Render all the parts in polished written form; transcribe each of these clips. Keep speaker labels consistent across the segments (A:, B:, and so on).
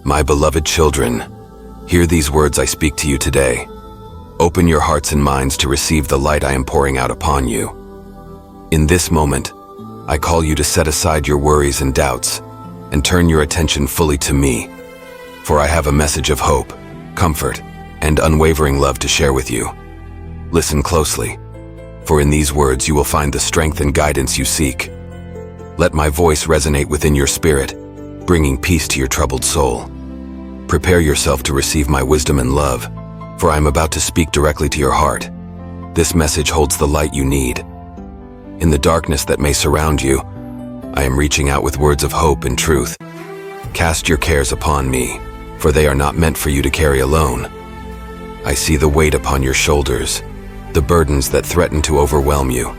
A: My beloved children, hear these words I speak to you today. Open your hearts and minds to receive the light I am pouring out upon you. In this moment, I call you to set aside your worries and doubts and turn your attention fully to me, for I have a message of hope, comfort, and unwavering love to share with you. Listen closely, for in these words you will find the strength and guidance you seek. Let my voice resonate within your spirit, bringing peace to your troubled soul. Prepare yourself to receive my wisdom and love, for I am about to speak directly to your heart. This message holds the light you need. In the darkness that may surround you, I am reaching out with words of hope and truth. Cast your cares upon me, for they are not meant for you to carry alone. I see the weight upon your shoulders, the burdens that threaten to overwhelm you.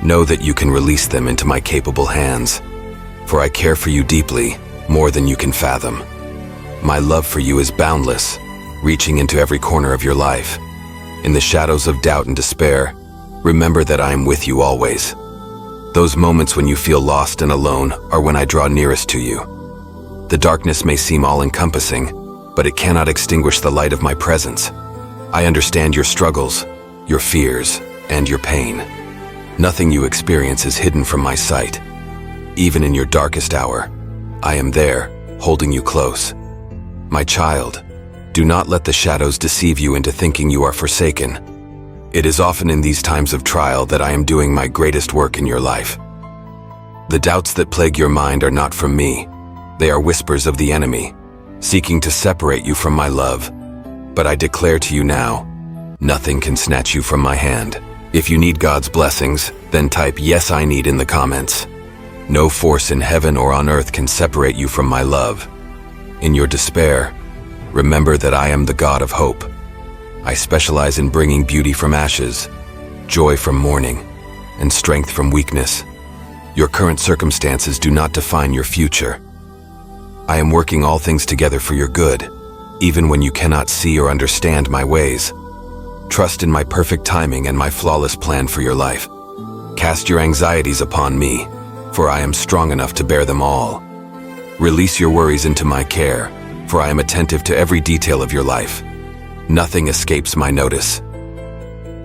A: Know that you can release them into my capable hands, for I care for you deeply, more than you can fathom. My love for you is boundless, reaching into every corner of your life. In the shadows of doubt and despair, remember that I am with you always. Those moments when you feel lost and alone are when I draw nearest to you. The darkness may seem all-encompassing, but it cannot extinguish the light of my presence. I understand your struggles, your fears, and your pain. Nothing you experience is hidden from my sight. Even in your darkest hour, I am there, holding you close. My child, do not let the shadows deceive you into thinking you are forsaken. It is often in these times of trial that I am doing my greatest work in your life. The doubts that plague your mind are not from me. They are whispers of the enemy, seeking to separate you from my love. But I declare to you now, nothing can snatch you from my hand. If you need God's blessings, then type "Yes, I need" in the comments. No force in heaven or on earth can separate you from my love. In your despair, remember that I am the God of hope. I specialize in bringing beauty from ashes, joy from mourning, and strength from weakness. Your current circumstances do not define your future. I am working all things together for your good, even when you cannot see or understand my ways. Trust in my perfect timing and my flawless plan for your life. Cast your anxieties upon me, for I am strong enough to bear them all. Release your worries into my care, for I am attentive to every detail of your life. Nothing escapes my notice,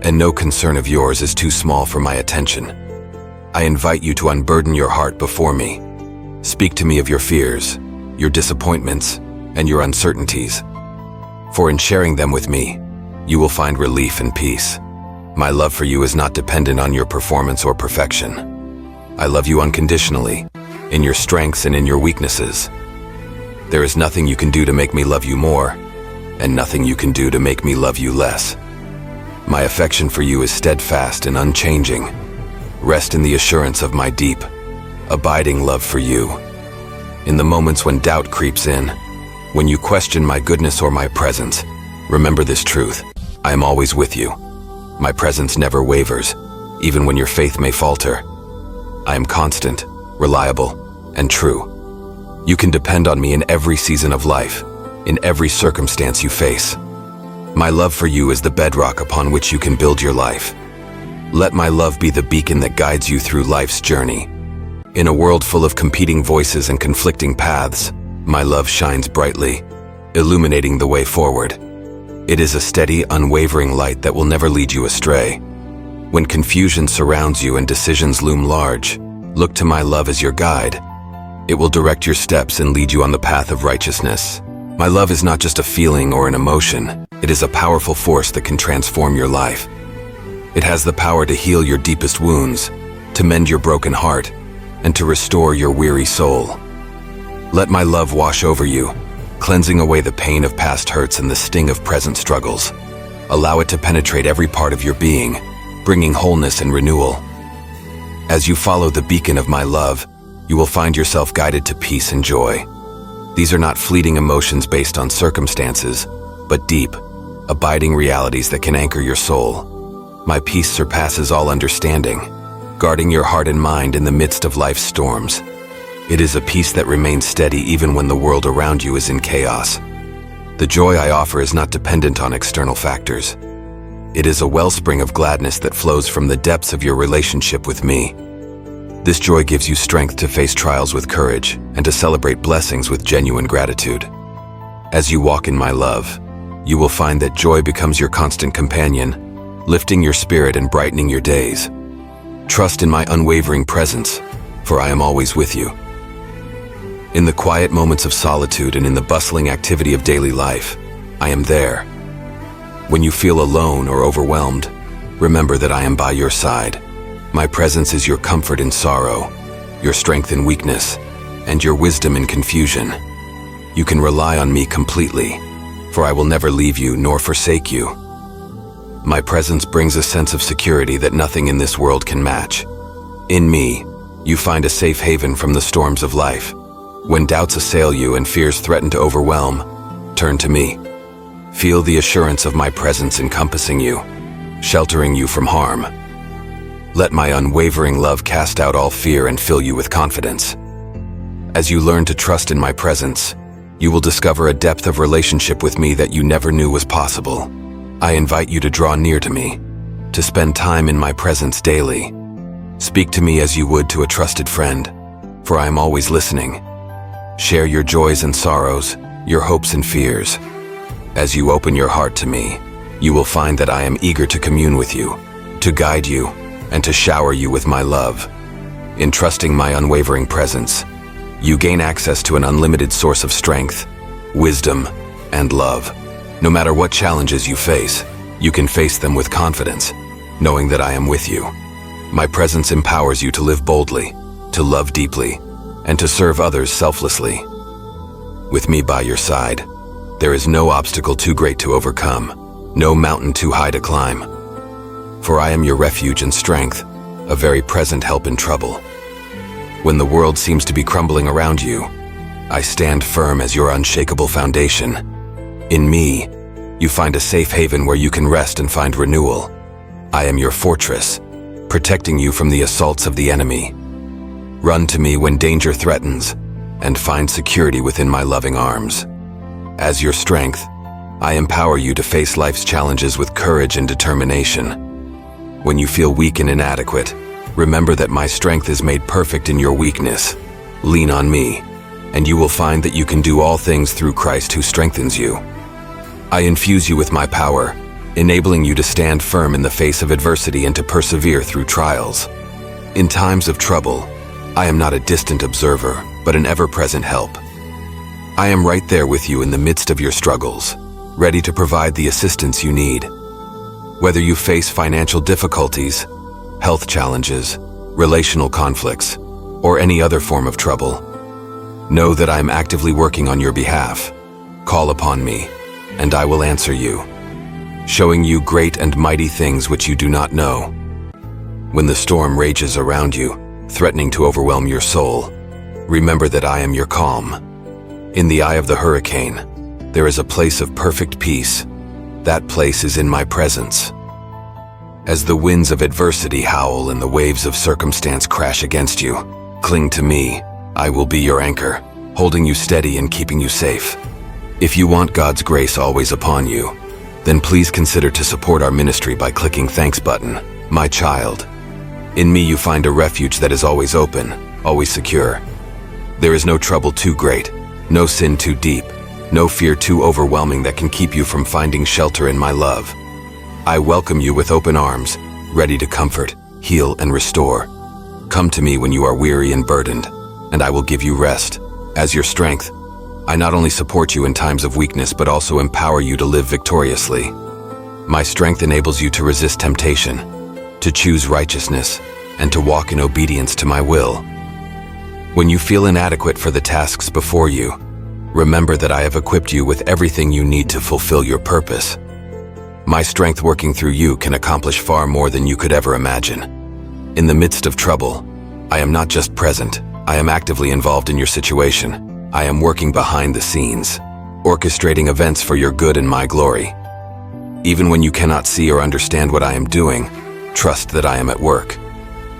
A: and no concern of yours is too small for my attention. I invite you to unburden your heart before me. Speak to me of your fears, your disappointments, and your uncertainties. For in sharing them with me, you will find relief and peace. My love for you is not dependent on your performance or perfection. I love you unconditionally, in your strengths and in your weaknesses. There is nothing you can do to make me love you more, and nothing you can do to make me love you less. My affection for you is steadfast and unchanging. Rest in the assurance of my deep, abiding love for you. In the moments when doubt creeps in, when you question my goodness or my presence, remember this truth: I am always with you. My presence never wavers, even when your faith may falter. I am constant, reliable, and true. You can depend on me in every season of life, in every circumstance you face. My love for you is the bedrock upon which you can build your life. Let my love be the beacon that guides you through life's journey. In a world full of competing voices and conflicting paths, my love shines brightly, illuminating the way forward. It is a steady, unwavering light that will never lead you astray. When confusion surrounds you and decisions loom large, look to my love as your guide. It will direct your steps and lead you on the path of righteousness. My love is not just a feeling or an emotion. It is a powerful force that can transform your life. It has the power to heal your deepest wounds, to mend your broken heart, and to restore your weary soul. Let my love wash over you, cleansing away the pain of past hurts and the sting of present struggles. Allow it to penetrate every part of your being, bringing wholeness and renewal. As you follow the beacon of my love, you will find yourself guided to peace and joy. These are not fleeting emotions based on circumstances, but deep, abiding realities that can anchor your soul. My peace surpasses all understanding, guarding your heart and mind in the midst of life's storms. It is a peace that remains steady even when the world around you is in chaos. The joy I offer is not dependent on external factors. It is a wellspring of gladness that flows from the depths of your relationship with me. This joy gives you strength to face trials with courage and to celebrate blessings with genuine gratitude. As you walk in my love, you will find that joy becomes your constant companion, lifting your spirit and brightening your days. Trust in my unwavering presence, for I am always with you. In the quiet moments of solitude and in the bustling activity of daily life, I am there. When you feel alone or overwhelmed, remember that I am by your side. My presence is your comfort in sorrow, your strength in weakness, and your wisdom in confusion. You can rely on me completely, for I will never leave you nor forsake you. My presence brings a sense of security that nothing in this world can match. In me, you find a safe haven from the storms of life. When doubts assail you and fears threaten to overwhelm, turn to me. Feel the assurance of my presence encompassing you, sheltering you from harm. Let my unwavering love cast out all fear and fill you with confidence. As you learn to trust in my presence, you will discover a depth of relationship with me that you never knew was possible. I invite you to draw near to me, to spend time in my presence daily. Speak to me as you would to a trusted friend, for I am always listening. Share your joys and sorrows, your hopes and fears. As you open your heart to me, you will find that I am eager to commune with you, to guide you, and to shower you with my love. In trusting my unwavering presence, you gain access to an unlimited source of strength, wisdom, and love. No matter what challenges you face, you can face them with confidence, knowing that I am with you. My presence empowers you to live boldly, to love deeply, and to serve others selflessly. With me by your side, there is no obstacle too great to overcome, no mountain too high to climb. For I am your refuge and strength, a very present help in trouble. When the world seems to be crumbling around you, I stand firm as your unshakable foundation. In me, you find a safe haven where you can rest and find renewal. I am your fortress, protecting you from the assaults of the enemy. Run to me when danger threatens, and find security within my loving arms. As your strength, I empower you to face life's challenges with courage and determination. When you feel weak and inadequate, remember that my strength is made perfect in your weakness. Lean on me, and you will find that you can do all things through Christ who strengthens you. I infuse you with my power, enabling you to stand firm in the face of adversity and to persevere through trials. In times of trouble, I am not a distant observer, but an ever-present help. I am right there with you in the midst of your struggles, ready to provide the assistance you need. Whether you face financial difficulties, health challenges, relational conflicts, or any other form of trouble, know that I am actively working on your behalf. Call upon me, and I will answer you, showing you great and mighty things which you do not know. When the storm rages around you, threatening to overwhelm your soul, remember that I am your calm. In the eye of the hurricane, there is a place of perfect peace. That place is in my presence. As the winds of adversity howl and the waves of circumstance crash against you, cling to me. I will be your anchor, holding you steady and keeping you safe. If you want God's grace always upon you, then please consider to support our ministry by clicking Thanks button. My child, in me you find a refuge that is always open, always secure. There is no trouble too great, no sin too deep, no fear too overwhelming that can keep you from finding shelter in my love. I welcome you with open arms, ready to comfort, heal, and restore. Come to me when you are weary and burdened, and I will give you rest. As your strength, I not only support you in times of weakness but also empower you to live victoriously. My strength enables you to resist temptation, to choose righteousness, and to walk in obedience to my will. When you feel inadequate for the tasks before you, remember that I have equipped you with everything you need to fulfill your purpose. My strength working through you can accomplish far more than you could ever imagine. In the midst of trouble, I am not just present, I am actively involved in your situation. I am working behind the scenes, orchestrating events for your good and my glory. Even when you cannot see or understand what I am doing, trust that I am at work.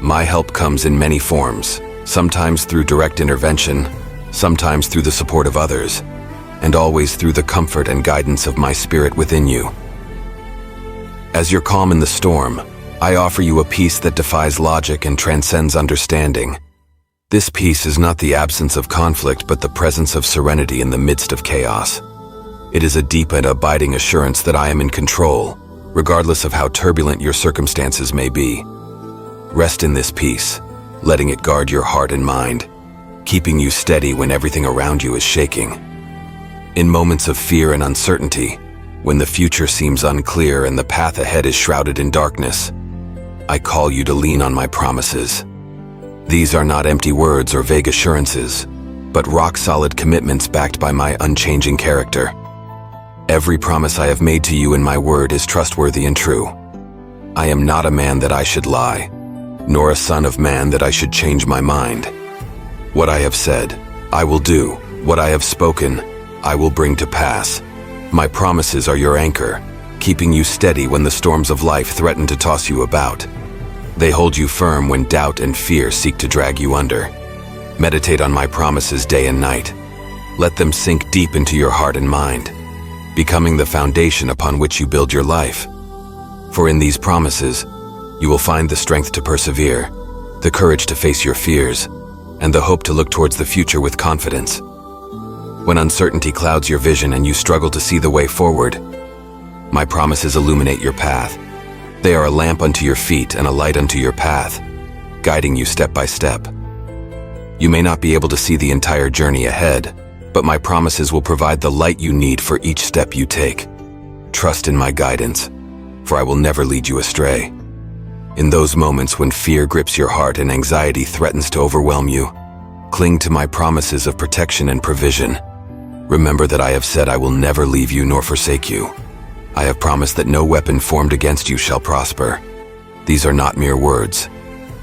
A: My help comes in many forms, sometimes through direct intervention, sometimes through the support of others, and always through the comfort and guidance of my spirit within you. As your calm in the storm, I offer you a peace that defies logic and transcends understanding. This peace is not the absence of conflict but the presence of serenity in the midst of chaos. It is a deep and abiding assurance that I am in control, regardless of how turbulent your circumstances may be. Rest in this peace, letting it guard your heart and mind, keeping you steady when everything around you is shaking. In moments of fear and uncertainty, when the future seems unclear and the path ahead is shrouded in darkness, I call you to lean on my promises. These are not empty words or vague assurances, but rock-solid commitments backed by my unchanging character. Every promise I have made to you in my word is trustworthy and true. I am not a man that I should lie, nor a son of man that I should change my mind. What I have said, I will do. What I have spoken, I will bring to pass. My promises are your anchor, keeping you steady when the storms of life threaten to toss you about. They hold you firm when doubt and fear seek to drag you under. Meditate on my promises day and night. Let them sink deep into your heart and mind, becoming the foundation upon which you build your life. For in these promises, you will find the strength to persevere, the courage to face your fears, and the hope to look towards the future with confidence. When uncertainty clouds your vision and you struggle to see the way forward, my promises illuminate your path. They are a lamp unto your feet and a light unto your path, guiding you step by step. You may not be able to see the entire journey ahead, but my promises will provide the light you need for each step you take. Trust in my guidance, for I will never lead you astray. In those moments when fear grips your heart and anxiety threatens to overwhelm you, cling to my promises of protection and provision. Remember that I have said I will never leave you nor forsake you. I have promised that no weapon formed against you shall prosper. These are not mere words,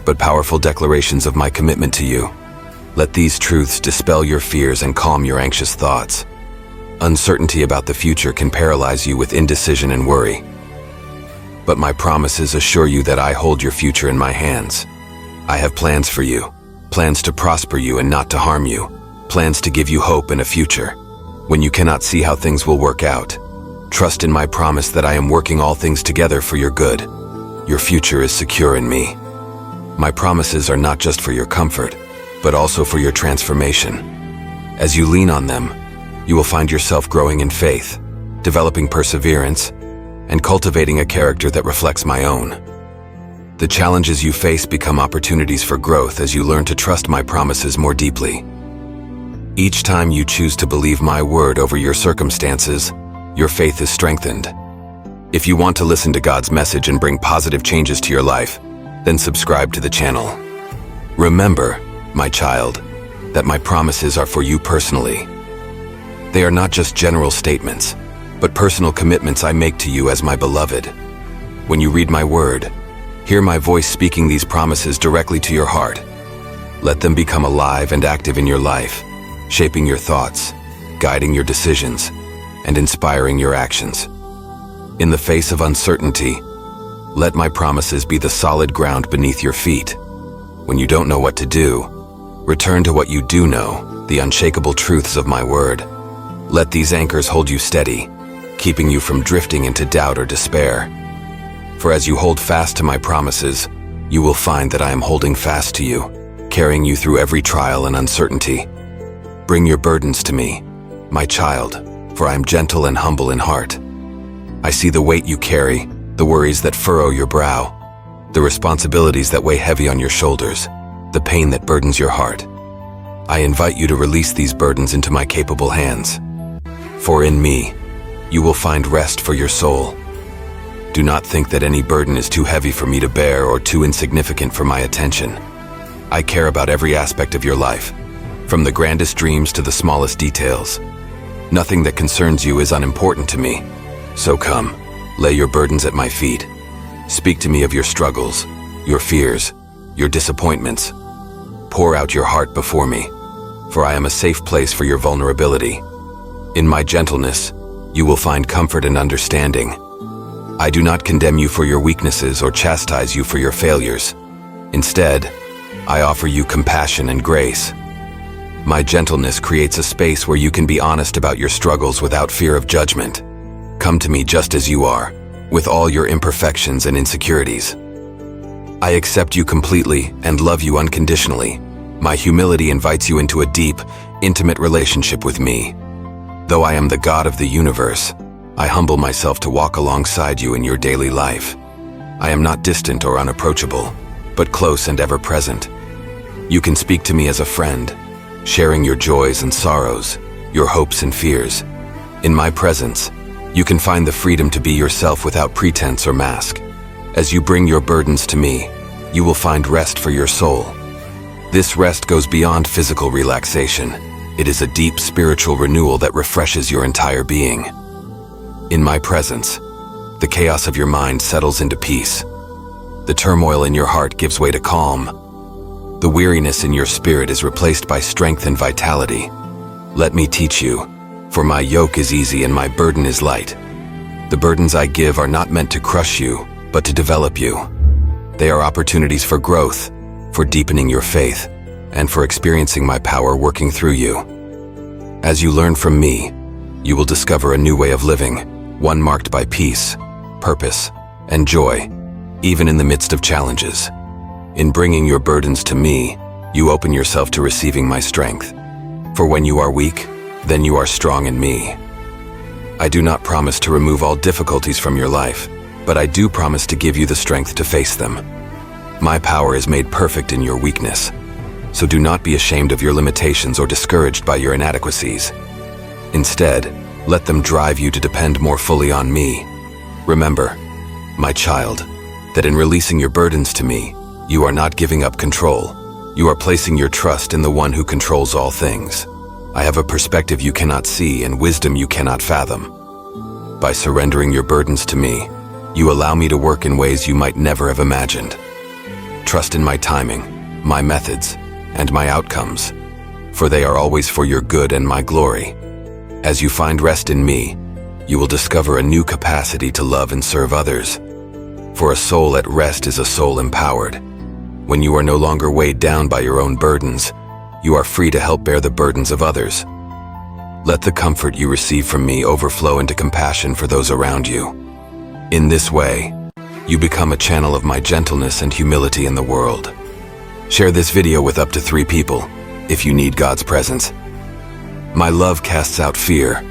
A: but powerful declarations of my commitment to you. Let these truths dispel your fears and calm your anxious thoughts. Uncertainty about the future can paralyze you with indecision and worry. But my promises assure you that I hold your future in my hands. I have plans for you, plans to prosper you and not to harm you, plans to give you hope and a future. When you cannot see how things will work out, trust in my promise that I am working all things together for your good. Your future is secure in me. My promises are not just for your comfort, but also for your transformation. As you lean on them, you will find yourself growing in faith, developing perseverance, and cultivating a character that reflects my own. The challenges you face become opportunities for growth as you learn to trust my promises more deeply. Each time you choose to believe my word over your circumstances, your faith is strengthened. If you want to listen to God's message and bring positive changes to your life, then subscribe to the channel. Remember, my child, that my promises are for you personally. They are not just general statements, but personal commitments I make to you as my beloved. When you read my word, hear my voice speaking these promises directly to your heart. Let them become alive and active in your life, shaping your thoughts, guiding your decisions, and inspiring your actions. In the face of uncertainty, let my promises be the solid ground beneath your feet. When you don't know what to do, return to what you do know, the unshakable truths of my word. Let these anchors hold you steady, keeping you from drifting into doubt or despair. For as you hold fast to my promises, you will find that I am holding fast to you, carrying you through every trial and uncertainty. Bring your burdens to me, my child, for I am gentle and humble in heart. I see the weight you carry, the worries that furrow your brow, the responsibilities that weigh heavy on your shoulders, the pain that burdens your heart. I invite you to release these burdens into my capable hands. For in me, you will find rest for your soul. Do not think that any burden is too heavy for me to bear or too insignificant for my attention. I care about every aspect of your life, from the grandest dreams to the smallest details. Nothing that concerns you is unimportant to me. So come, lay your burdens at my feet. Speak to me of your struggles, your fears, your disappointments. Pour out your heart before me, for I am a safe place for your vulnerability. In my gentleness, you will find comfort and understanding. I do not condemn you for your weaknesses or chastise you for your failures. Instead, I offer you compassion and grace. My gentleness creates a space where you can be honest about your struggles without fear of judgment. Come to me just as you are, with all your imperfections and insecurities. I accept you completely and love you unconditionally. My humility invites you into a deep, intimate relationship with me. Though I am the God of the universe, I humble myself to walk alongside you in your daily life. I am not distant or unapproachable, but close and ever present. You can speak to me as a friend, sharing your joys and sorrows, your hopes and fears. In my presence, you can find the freedom to be yourself without pretense or mask. As you bring your burdens to me, you will find rest for your soul. This rest goes beyond physical relaxation. It is a deep spiritual renewal that refreshes your entire being. In my presence, the chaos of your mind settles into peace. The turmoil in your heart gives way to calm. The weariness in your spirit is replaced by strength and vitality. Let me teach you, for my yoke is easy and my burden is light. The burdens I give are not meant to crush you, but to develop you. They are opportunities for growth, for deepening your faith, and for experiencing my power working through you. As you learn from me, you will discover a new way of living, one marked by peace, purpose, and joy, even in the midst of challenges. In bringing your burdens to me, you open yourself to receiving my strength. For when you are weak, then you are strong in me. I do not promise to remove all difficulties from your life, but I do promise to give you the strength to face them. My power is made perfect in your weakness, so do not be ashamed of your limitations or discouraged by your inadequacies. Instead, let them drive you to depend more fully on me. Remember, my child, that in releasing your burdens to me, you are not giving up control. You are placing your trust in the one who controls all things. I have a perspective you cannot see and wisdom you cannot fathom. By surrendering your burdens to me, you allow me to work in ways you might never have imagined. Trust in my timing, my methods, and my outcomes, for they are always for your good and my glory. As you find rest in me, you will discover a new capacity to love and serve others. For a soul at rest is a soul empowered. When you are no longer weighed down by your own burdens, you are free to help bear the burdens of others. Let the comfort you receive from me overflow into compassion for those around you. In this way, you become a channel of my gentleness and humility in the world. Share this video with up to 3 people, if you need God's presence. My love casts out fear,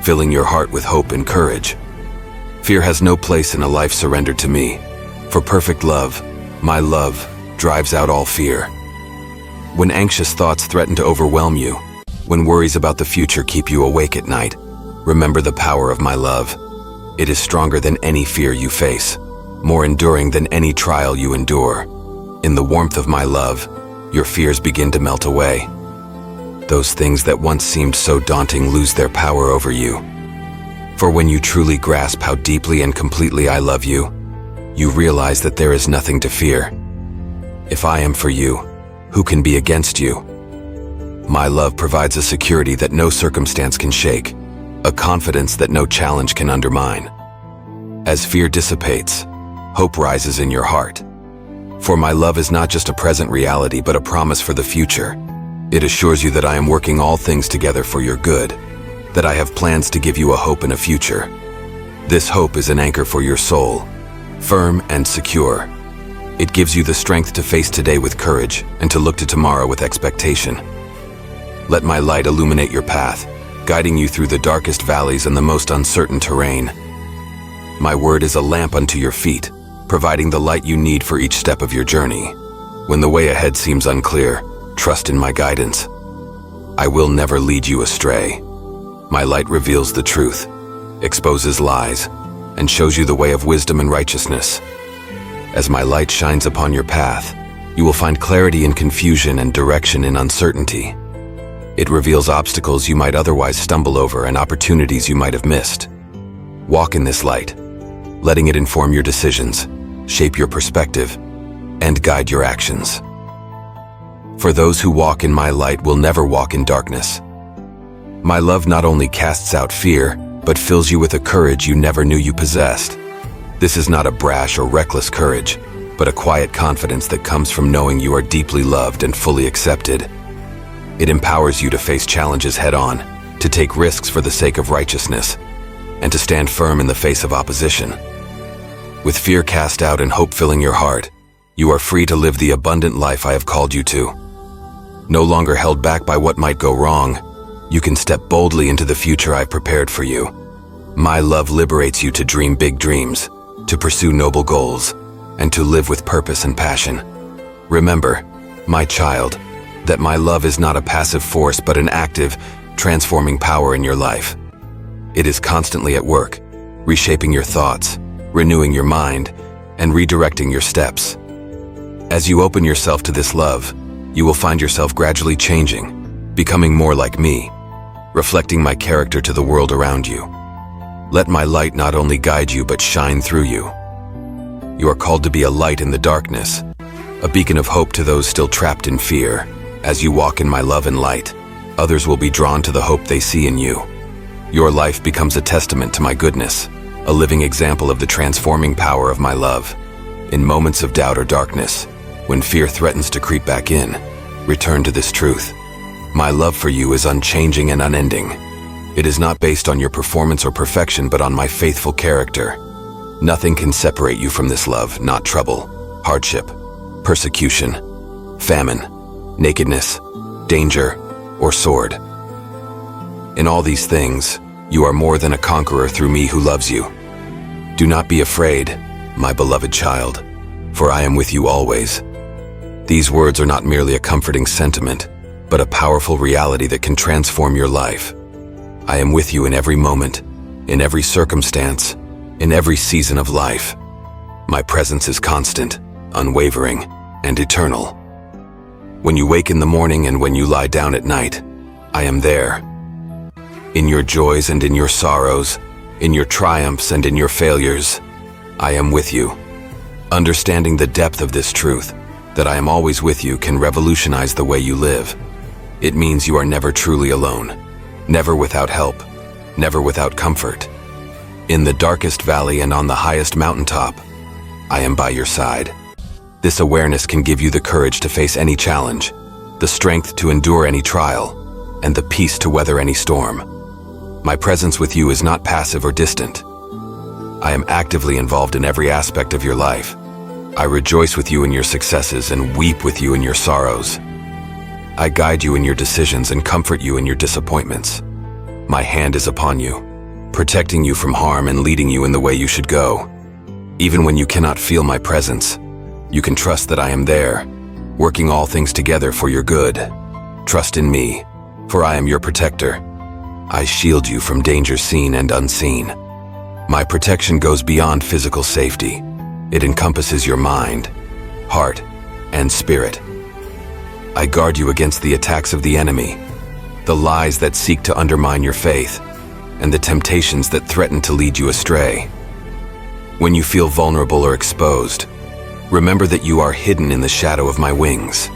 A: filling your heart with hope and courage. Fear has no place in a life surrendered to me. For perfect love, my love, drives out all fear. When anxious thoughts threaten to overwhelm you, when worries about the future keep you awake at night, remember the power of my love. It is stronger than any fear you face, more enduring than any trial you endure. In the warmth of my love, your fears begin to melt away. Those things that once seemed so daunting lose their power over you. For when you truly grasp how deeply and completely I love you, you realize that there is nothing to fear. If I am for you, who can be against you? My love provides a security that no circumstance can shake, a confidence that no challenge can undermine. As fear dissipates, hope rises in your heart. For my love is not just a present reality, but a promise for the future. It assures you that I am working all things together for your good, that I have plans to give you a hope and a future. This hope is an anchor for your soul, firm and secure. It gives you the strength to face today with courage and to look to tomorrow with expectation. Let my light illuminate your path, guiding you through the darkest valleys and the most uncertain terrain. My word is a lamp unto your feet, providing the light you need for each step of your journey. When the way ahead seems unclear, trust in my guidance. I will never lead you astray. My light reveals the truth, exposes lies, and shows you the way of wisdom and righteousness. As my light shines upon your path, you will find clarity in confusion and direction in uncertainty. It reveals obstacles you might otherwise stumble over and opportunities you might have missed. Walk in this light, letting it inform your decisions, shape your perspective, and guide your actions. For those who walk in my light will never walk in darkness. My love not only casts out fear, but fills you with a courage you never knew you possessed. This is not a brash or reckless courage, but a quiet confidence that comes from knowing you are deeply loved and fully accepted. It empowers you to face challenges head-on, to take risks for the sake of righteousness, and to stand firm in the face of opposition. With fear cast out and hope filling your heart, you are free to live the abundant life I have called you to. No longer held back by what might go wrong, you can step boldly into the future I've prepared for you. My love liberates you to dream big dreams, to pursue noble goals, and to live with purpose and passion. Remember, my child, that my love is not a passive force but an active, transforming power in your life. It is constantly at work, reshaping your thoughts, renewing your mind, and redirecting your steps. As you open yourself to this love, you will find yourself gradually changing, becoming more like me, reflecting my character to the world around you. Let my light not only guide you but shine through you. You are called to be a light in the darkness, a beacon of hope to those still trapped in fear. As you walk in my love and light, others will be drawn to the hope they see in you. Your life becomes a testament to my goodness, a living example of the transforming power of my love. In moments of doubt or darkness, when fear threatens to creep back in, return to this truth. My love for you is unchanging and unending. It is not based on your performance or perfection, but on my faithful character. Nothing can separate you from this love, not trouble, hardship, persecution, famine, nakedness, danger, or sword. In all these things, you are more than a conqueror through me who loves you. Do not be afraid, my beloved child, for I am with you always. These words are not merely a comforting sentiment, but a powerful reality that can transform your life. I am with you in every moment, in every circumstance, in every season of life. My presence is constant, unwavering, and eternal. When you wake in the morning and when you lie down at night, I am there. In your joys and in your sorrows, in your triumphs and in your failures, I am with you. Understanding the depth of this truth, that I am always with you, can revolutionize the way you live. It means you are never truly alone, never without help, never without comfort. In the darkest valley and on the highest mountaintop, I am by your side. This awareness can give you the courage to face any challenge, the strength to endure any trial, and the peace to weather any storm. My presence with you is not passive or distant. I am actively involved in every aspect of your life. I rejoice with you in your successes and weep with you in your sorrows. I guide you in your decisions and comfort you in your disappointments. My hand is upon you, protecting you from harm and leading you in the way you should go. Even when you cannot feel my presence, you can trust that I am there, working all things together for your good. Trust in me, for I am your protector. I shield you from danger seen and unseen. My protection goes beyond physical safety. It encompasses your mind, heart, and spirit. I guard you against the attacks of the enemy, the lies that seek to undermine your faith, and the temptations that threaten to lead you astray. When you feel vulnerable or exposed, remember that you are hidden in the shadow of my wings.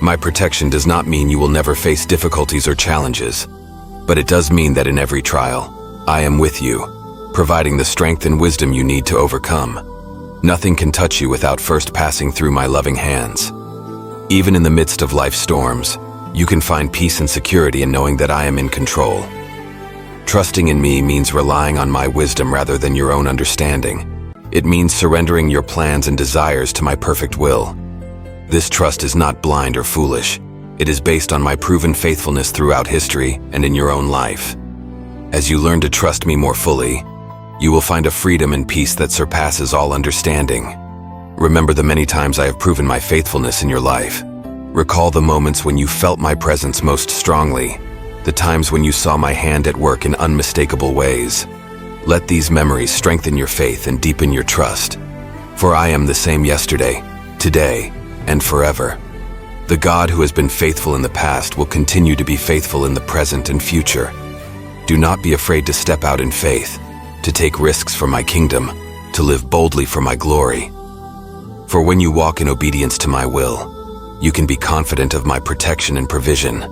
A: My protection does not mean you will never face difficulties or challenges, but it does mean that in every trial, I am with you, providing the strength and wisdom you need to overcome. Nothing can touch you without first passing through my loving hands. Even in the midst of life's storms, you can find peace and security in knowing that I am in control. Trusting in me means relying on my wisdom rather than your own understanding. It means surrendering your plans and desires to my perfect will. This trust is not blind or foolish. It is based on my proven faithfulness throughout history and in your own life. As you learn to trust me more fully, you will find a freedom and peace that surpasses all understanding. Remember the many times I have proven my faithfulness in your life. Recall the moments when you felt my presence most strongly, the times when you saw my hand at work in unmistakable ways. Let these memories strengthen your faith and deepen your trust. For I am the same yesterday, today, and forever. The God who has been faithful in the past will continue to be faithful in the present and future. Do not be afraid to step out in faith, to take risks for my kingdom, to live boldly for my glory. For when you walk in obedience to my will, you can be confident of my protection and provision.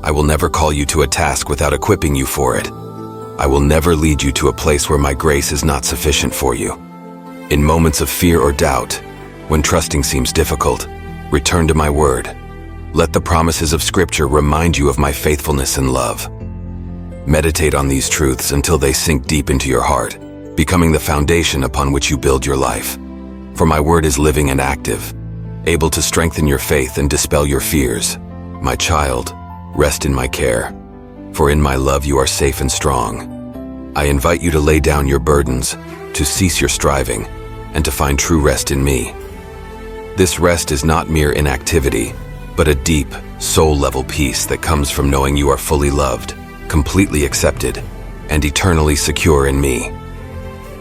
A: I will never call you to a task without equipping you for it. I will never lead you to a place where my grace is not sufficient for you. In moments of fear or doubt, when trusting seems difficult, return to my word. Let the promises of Scripture remind you of my faithfulness and love. Meditate on these truths until they sink deep into your heart, becoming the foundation upon which you build your life. For my word is living and active, able to strengthen your faith and dispel your fears. My child, Rest in my care, for in my love you are safe and strong. I invite you to lay down your burdens, to cease your striving, and to find true rest in me. This rest is not mere inactivity, but a deep, soul-level peace that comes from knowing you are fully loved, completely accepted, and eternally secure in me.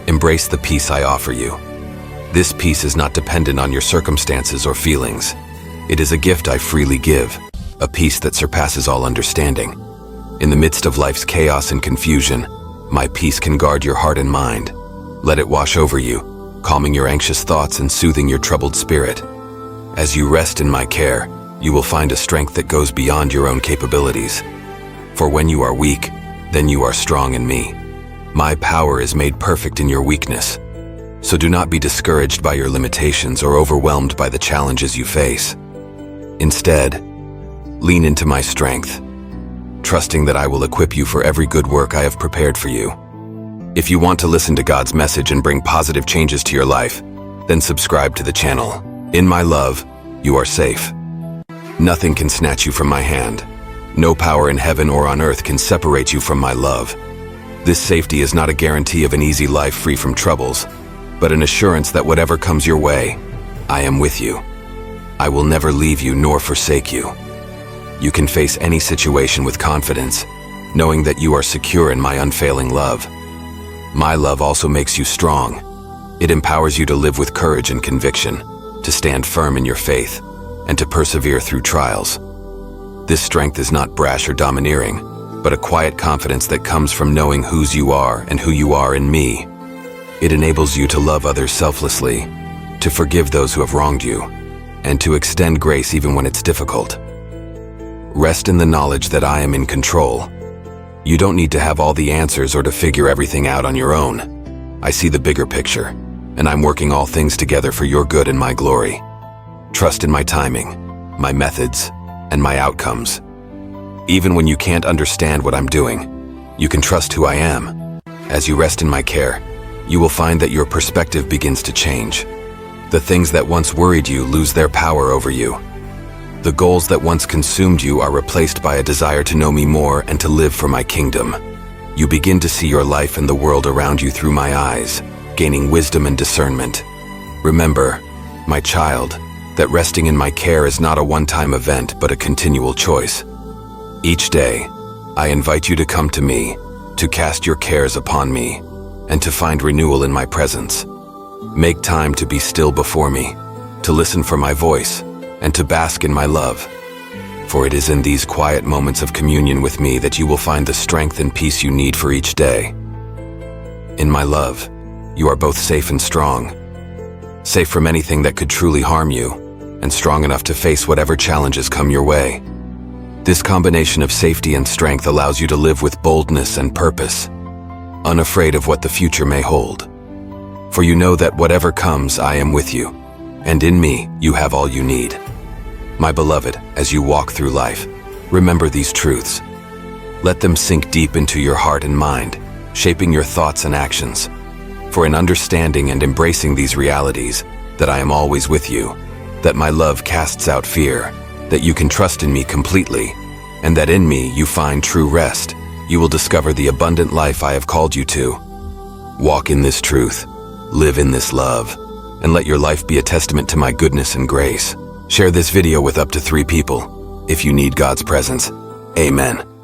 A: Embrace the peace I offer you. This peace is not dependent on your circumstances or feelings. It is a gift I freely give, a peace that surpasses all understanding. In the midst of life's chaos and confusion, my peace can guard your heart and mind. Let it wash over you, calming your anxious thoughts and soothing your troubled spirit. As you rest in my care, you will find a strength that goes beyond your own capabilities. For when you are weak, then you are strong in me. My power is made perfect in your weakness. So do not be discouraged by your limitations or overwhelmed by the challenges you face. Instead, lean into my strength, trusting that I will equip you for every good work I have prepared for you. If you want to listen to God's message and bring positive changes to your life, then subscribe to the channel. In my love, you are safe. Nothing can snatch you from my hand. No power in heaven or on earth can separate you from my love. This safety is not a guarantee of an easy life free from troubles, but an assurance that whatever comes your way, I am with you. I will never leave you nor forsake you. You can face any situation with confidence, knowing that you are secure in my unfailing love. My love also makes you strong. It empowers you to live with courage and conviction, to stand firm in your faith, and to persevere through trials. This strength is not brash or domineering, but a quiet confidence that comes from knowing whose you are and who you are in me. It enables you to love others selflessly, to forgive those who have wronged you, and to extend grace even when it's difficult. Rest in the knowledge that I am in control. You don't need to have all the answers or to figure everything out on your own. I see the bigger picture, and I'm working all things together for your good and my glory. Trust in my timing, my methods, and my outcomes. Even when you can't understand what I'm doing, you can trust who I am. As you rest in my care, you will find that your perspective begins to change. The things that once worried you lose their power over you. The goals that once consumed you are replaced by a desire to know me more and to live for my kingdom. You begin to see your life and the world around you through my eyes, gaining wisdom and discernment. Remember, my child, that resting in my care is not a one-time event but a continual choice. Each day, I invite you to come to me, to cast your cares upon me, and to find renewal in my presence. Make time to be still before me, to listen for my voice, and to bask in my love. For it is in these quiet moments of communion with me that you will find the strength and peace you need for each day. In my love, you are both safe and strong. Safe from anything that could truly harm you, and strong enough to face whatever challenges come your way. This combination of safety and strength allows you to live with boldness and purpose, unafraid of what the future may hold. For you know that whatever comes, I am with you, and in me, you have all you need. My beloved, as you walk through life, remember these truths. Let them sink deep into your heart and mind, shaping your thoughts and actions. For in understanding and embracing these realities, that I am always with you, that my love casts out fear, that you can trust in me completely, and that in me you find true rest, you will discover the abundant life I have called you to. Walk in this truth, live in this love, and let your life be a testament to my goodness and grace. Share this video with up to 3 people if you need God's presence. Amen.